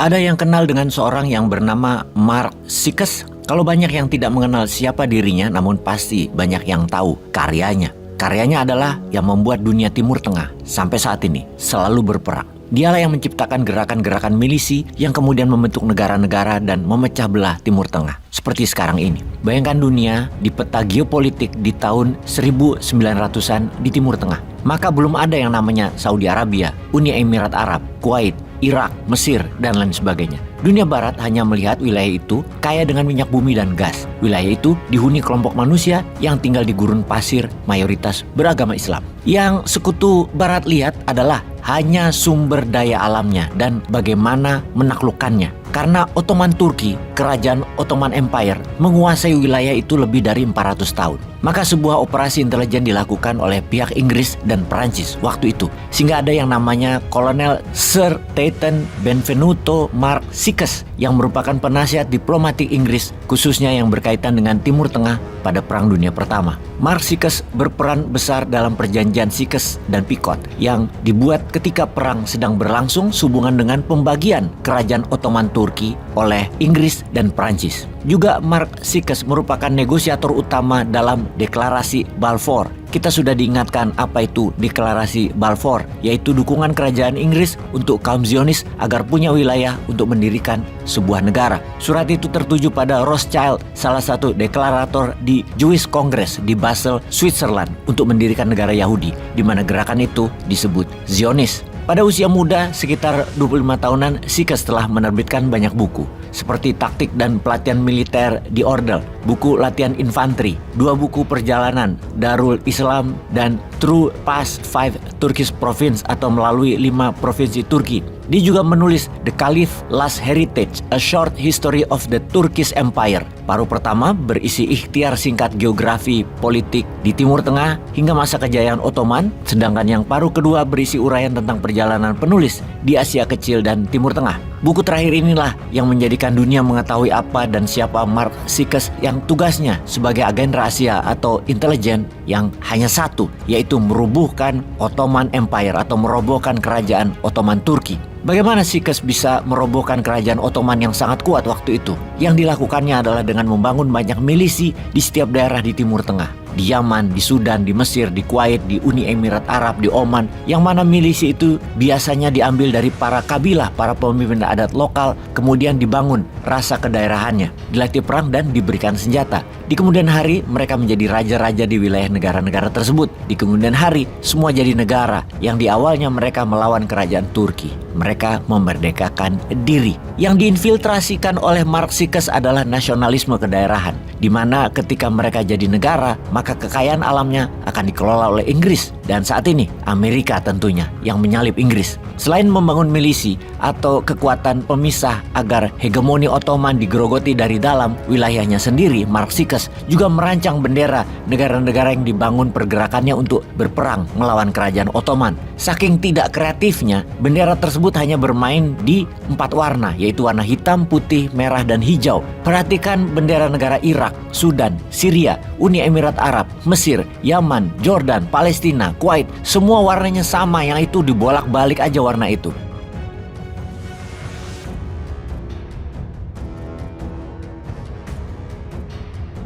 Ada yang kenal dengan seorang yang bernama Mark Sykes? Kalau banyak yang tidak mengenal siapa dirinya, namun pasti banyak yang tahu karyanya. Karyanya adalah yang membuat dunia Timur Tengah sampai saat ini selalu berperang. Dialah yang menciptakan gerakan-gerakan milisi yang kemudian membentuk negara-negara dan memecah belah Timur Tengah seperti sekarang ini. Bayangkan dunia di peta geopolitik di tahun 1900-an di Timur Tengah. Maka belum ada yang namanya Saudi Arabia, Uni Emirat Arab, Kuwait, Irak, Mesir, dan lain sebagainya. Dunia Barat hanya melihat wilayah itu kaya dengan minyak bumi dan gas. Wilayah itu dihuni kelompok manusia yang tinggal di gurun pasir, mayoritas beragama Islam. Yang sekutu Barat lihat adalah hanya sumber daya alamnya dan bagaimana menaklukkannya. Karena Ottoman Turki, kerajaan Ottoman Empire, menguasai wilayah itu lebih dari 400 tahun. Maka sebuah operasi intelijen dilakukan oleh pihak Inggris dan Perancis waktu itu. Sehingga ada yang namanya Kolonel Sir Teitan Benvenuto Mark Sykes yang merupakan penasihat diplomatik Inggris khususnya yang berkaitan dengan Timur Tengah pada Perang Dunia Pertama. Mark Sykes berperan besar dalam perjanjian Sykes dan Picot yang dibuat ketika perang sedang berlangsung sehubungan dengan pembagian kerajaan Ottoman Turki oleh Inggris dan Perancis. Juga Mark Sykes merupakan negosiator utama dalam deklarasi Balfour. Kita sudah diingatkan apa itu deklarasi Balfour, yaitu dukungan kerajaan Inggris untuk kaum Zionis agar punya wilayah untuk mendirikan sebuah negara. Surat itu tertuju pada Rothschild, salah satu deklarator di Jewish Congress di Basel, Switzerland, untuk mendirikan negara Yahudi, di mana gerakan itu disebut Zionis. Pada usia muda, sekitar 25 tahunan, Sykes telah menerbitkan banyak buku, seperti Taktik dan Pelatihan Militer di Ordel, buku Latihan Infanteri, 2 buku perjalanan, Darul Islam, dan Through Past 5 Turkish Province atau melalui 5 provinsi Turki. Dia juga menulis The Caliph Last Heritage, A Short History of the Turkish Empire. Paruh pertama berisi ikhtiar singkat geografi politik di Timur Tengah hingga masa kejayaan Ottoman, sedangkan yang paruh kedua berisi uraian tentang perjalanan penulis di Asia Kecil dan Timur Tengah. Buku terakhir inilah yang menjadikan dunia mengetahui apa dan siapa Mark Sykes yang tugasnya sebagai agen rahasia atau intelijen yang hanya satu, yaitu merubuhkan Ottoman Empire atau merobohkan kerajaan Ottoman Turki. Bagaimana Sykes bisa merobohkan kerajaan Ottoman yang sangat kuat waktu itu? Yang dilakukannya adalah dengan membangun banyak milisi di setiap daerah di Timur Tengah. Di Yaman, di Sudan, di Mesir, di Kuwait, di Uni Emirat Arab, di Oman. Yang mana milisi itu biasanya diambil dari para kabilah, para pemimpin adat lokal. Kemudian dibangun rasa kedaerahannya, dilatih perang dan diberikan senjata. Di kemudian hari mereka menjadi raja-raja di wilayah negara-negara tersebut. Di kemudian hari semua jadi negara yang di awalnya mereka melawan kerajaan Turki. Mereka memerdekakan diri. Yang diinfiltrasikan oleh Mark Sykes adalah nasionalisme kedaerahan, di mana ketika mereka jadi negara, maka kekayaan alamnya akan dikelola oleh Inggris. Dan saat ini Amerika tentunya yang menyalip Inggris. Selain membangun milisi atau kekuatan pemisah agar hegemoni Ottoman digerogoti dari dalam wilayahnya sendiri, Mark Sykes juga merancang bendera negara-negara yang dibangun pergerakannya untuk berperang melawan kerajaan Ottoman. Saking tidak kreatifnya, bendera tersebut hanya bermain di 4 warna, yaitu warna hitam, putih, merah, dan hijau. Perhatikan bendera negara Irak, Sudan, Syria, Uni Emirat Arab, Mesir, Yaman, Jordan, Palestina, Kuwait, semua warnanya sama, yang itu dibolak-balik aja warna itu.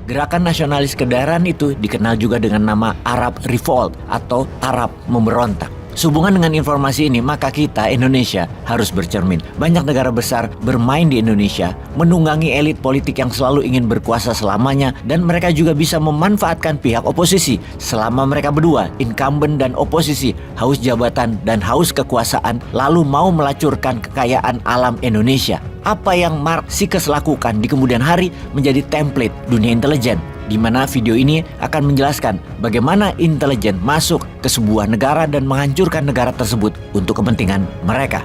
Gerakan nasionalis kedaerahan itu dikenal juga dengan nama Arab Revolt atau Arab memberontak. Sehubungan dengan informasi ini, maka kita, Indonesia, harus bercermin. Banyak negara besar bermain di Indonesia, menunggangi elit politik yang selalu ingin berkuasa selamanya, dan mereka juga bisa memanfaatkan pihak oposisi. Selama mereka berdua, incumbent dan oposisi, haus jabatan dan haus kekuasaan, lalu mau melacurkan kekayaan alam Indonesia. Apa yang Mark Sykes lakukan di kemudian hari menjadi template dunia intelijen, di mana video ini akan menjelaskan bagaimana intelijen masuk ke sebuah negara dan menghancurkan negara tersebut untuk kepentingan mereka.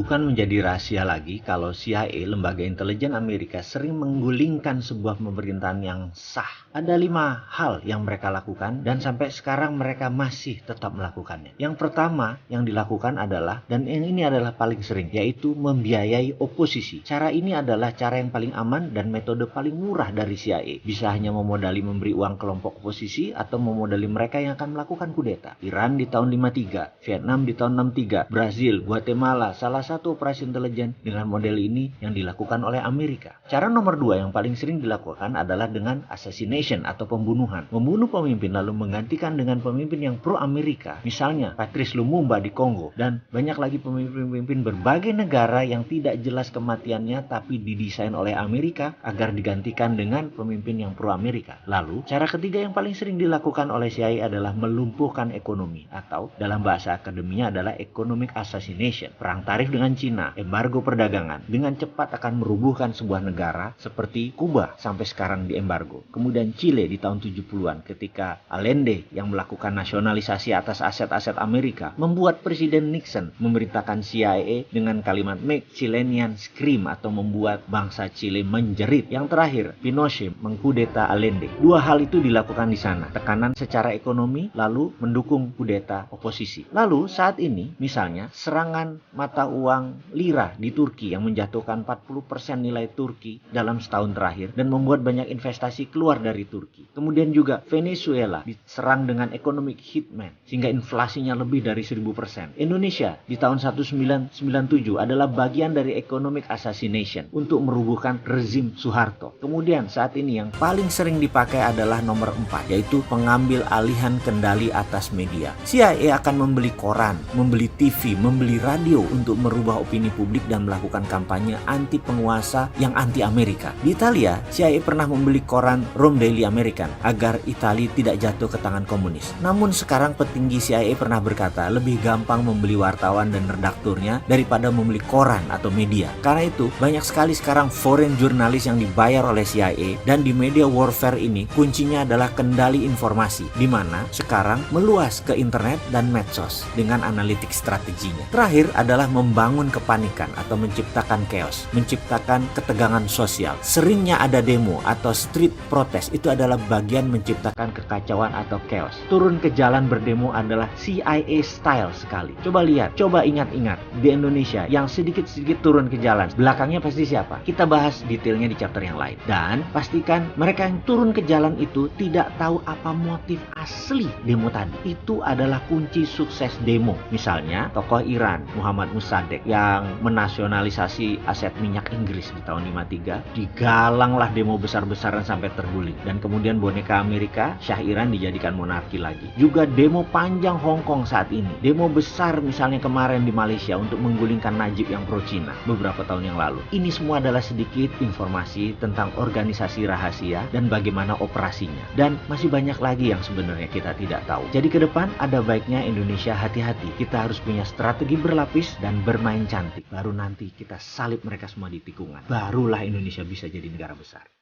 bukan menjadi rahasia lagi kalau CIA, lembaga intelijen Amerika, sering menggulingkan sebuah pemerintahan yang sah. Ada 5 hal yang mereka lakukan dan sampai sekarang mereka masih tetap melakukannya. Yang pertama yang dilakukan adalah, dan ini adalah paling sering, yaitu membiayai oposisi. Cara ini adalah cara yang paling aman dan metode paling murah dari CIA. Bisa hanya memodali memberi uang kelompok oposisi atau memodali mereka yang akan melakukan kudeta. Iran di tahun 53, Vietnam di tahun 63, Brazil, Guatemala, salah satu operasi intelijen dengan model ini yang dilakukan oleh Amerika. Cara nomor 2 yang paling sering dilakukan adalah dengan assassination atau pembunuhan. Membunuh pemimpin lalu menggantikan dengan pemimpin yang pro-Amerika. Misalnya Patrice Lumumba di Kongo dan banyak lagi pemimpin-pemimpin berbagai negara yang tidak jelas kematiannya tapi didesain oleh Amerika agar digantikan dengan pemimpin yang pro-Amerika. Lalu, cara ketiga yang paling sering dilakukan oleh CIA adalah melumpuhkan ekonomi atau dalam bahasa akademinya adalah economic assassination. Perang tarif dengan Cina, embargo perdagangan, dengan cepat akan merubuhkan sebuah negara seperti Kuba sampai sekarang di embargo. Kemudian Chile di tahun 70-an ketika Allende yang melakukan nasionalisasi atas aset-aset Amerika membuat Presiden Nixon memerintahkan CIA dengan kalimat "Make Chileans Scream" atau membuat bangsa Chile menjerit. Yang terakhir, Pinochet mengkudeta Allende. 2 hal itu dilakukan di sana. Tekanan secara ekonomi lalu mendukung kudeta oposisi. Lalu saat ini misalnya serangan mata uang lira di Turki yang menjatuhkan 40% nilai Turki dalam setahun terakhir dan membuat banyak investasi keluar dari Turki. Kemudian juga Venezuela diserang dengan economic hitman sehingga inflasinya lebih dari 1000%. Indonesia di tahun 1997 adalah bagian dari economic assassination untuk merubuhkan rezim Soeharto. Kemudian saat ini yang paling sering dipakai adalah nomor 4, yaitu pengambil alihan kendali atas media. CIA akan membeli koran, membeli TV, membeli radio untuk merubah opini publik dan melakukan kampanye anti penguasa yang anti Amerika. Di Italia, CIA pernah membeli koran Rome Daily American agar Italia tidak jatuh ke tangan komunis. Namun sekarang petinggi CIA pernah berkata lebih gampang membeli wartawan dan redakturnya daripada membeli koran atau media. Karena itu, banyak sekali sekarang foreign jurnalis yang dibayar oleh CIA dan di media warfare ini kuncinya adalah kendali informasi, di mana sekarang meluas ke internet dan medsos dengan analitik strateginya. Terakhir adalah membangun kepanikan atau menciptakan chaos, menciptakan ketegangan sosial. Seringnya ada demo atau street protest, itu adalah bagian menciptakan kekacauan atau chaos. Turun ke jalan berdemo adalah CIA style sekali. Coba lihat, coba ingat-ingat di Indonesia yang sedikit-sedikit turun ke jalan, belakangnya pasti siapa? Kita bahas detailnya di chapter yang lain. Dan pastikan mereka yang turun ke jalan itu tidak tahu apa motif asli demo tadi. Itu adalah kunci sukses demo. Misalnya tokoh Iran Muhammad Mossadegh yang menasionalisasi aset minyak Inggris di tahun 53, digalanglah demo besar-besaran sampai terguling. Dan kemudian boneka Amerika, Shah Iran dijadikan monarki lagi. Juga demo panjang Hong Kong saat ini. Demo besar misalnya kemarin di Malaysia untuk menggulingkan Najib yang pro Cina beberapa tahun yang lalu. Ini semua adalah sedikit informasi tentang organisasi rahasia dan bagaimana operasinya. Dan masih banyak lagi yang sebenarnya kita tidak tahu. Jadi ke depan ada baiknya Indonesia hati-hati. Kita harus punya strategi berlapis dan bermain cantik. Baru nanti kita salib mereka semua di tikungan. Barulah Indonesia bisa jadi negara besar.